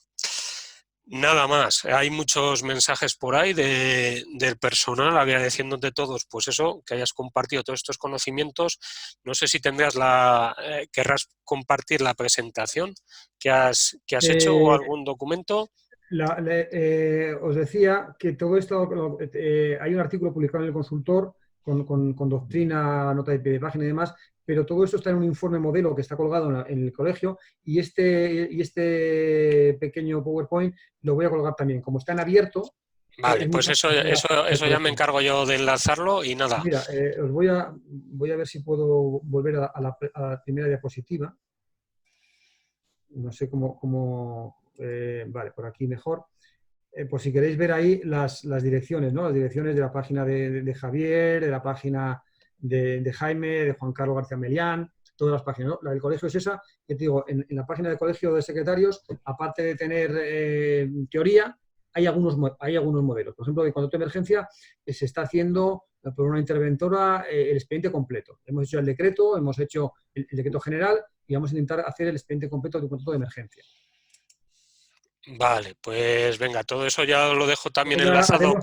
nada más. Hay muchos mensajes por ahí del personal agradeciéndote todos, pues eso, que hayas compartido todos estos conocimientos. No sé si tendrás querrás compartir la presentación que has hecho o Eh, algún documento. Os decía que todo esto, hay un artículo publicado en el Consultor con doctrina, nota de pie de página y demás, pero todo esto está en un informe modelo que está colgado en el colegio y este pequeño PowerPoint lo voy a colgar también. Como está en abierto, Vale, es muy pues fácil acceder al eso ya me colegio. encargo yo de enlazarlo y nada. Mira, voy a ver si puedo volver a la primera diapositiva. No sé vale, por aquí mejor. Por si queréis ver ahí las direcciones, ¿no? Las direcciones de la página de Javier, de la página de Jaime, de Juan Carlos García Melián, todas las páginas, ¿no? La del colegio es esa, que te digo, en la página del colegio de secretarios, aparte de tener teoría, hay algunos modelos. Por ejemplo, de contrato de emergencia se está haciendo por una interventora el expediente completo. Hemos hecho el decreto, hemos hecho el decreto general y vamos a intentar hacer el expediente completo de contrato de emergencia. Vale, pues venga, todo eso ya lo dejo también Luego ya enlazado.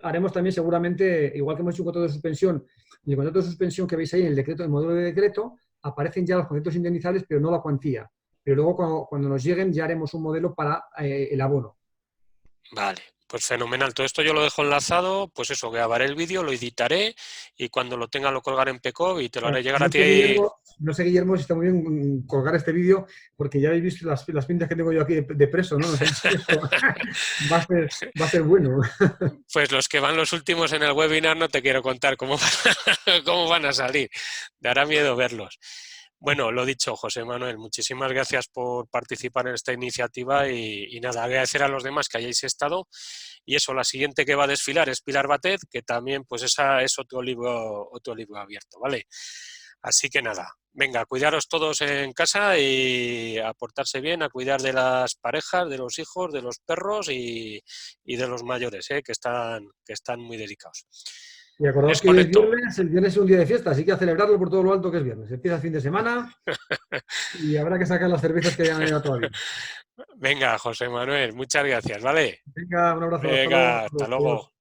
haremos también seguramente, igual que hemos hecho un contrato de suspensión, y el contrato de suspensión que veis ahí en el decreto, el modelo de decreto, aparecen ya los conceptos indemnizables, pero no la cuantía. Pero luego cuando nos lleguen ya haremos un modelo para el abono. Vale, pues fenomenal. Todo esto yo lo dejo enlazado, pues eso, grabaré el vídeo, lo editaré y cuando lo tenga lo colgaré en Pecob y te lo haré llegar a ti. No sé, Guillermo, si está muy bien colgar este vídeo, porque ya habéis visto las pintas que tengo yo aquí de preso, ¿no? No sé si esto va a ser bueno. Pues los que van los últimos en el webinar no te quiero contar cómo van a salir. Dará miedo verlos. Bueno, lo dicho, José Manuel, muchísimas gracias por participar en esta iniciativa y nada, agradecer a los demás que hayáis estado. Y eso, la siguiente que va a desfilar es Pilar Batet, que también pues esa es otro libro abierto, ¿vale? Así que nada, venga, cuidaros todos en casa y a portarse bien, a cuidar de las parejas, de los hijos, de los perros y de los mayores, que están muy delicados. Y acordaos que hoy es Desconecto. viernes, el viernes es un día de fiesta, así que a celebrarlo por todo lo alto que es viernes. Empieza el fin de semana y habrá que sacar las cervezas que hayan ido todavía. Venga, José Manuel, muchas gracias, ¿vale? Venga, un abrazo, hasta luego. Venga, hasta luego. Adiós.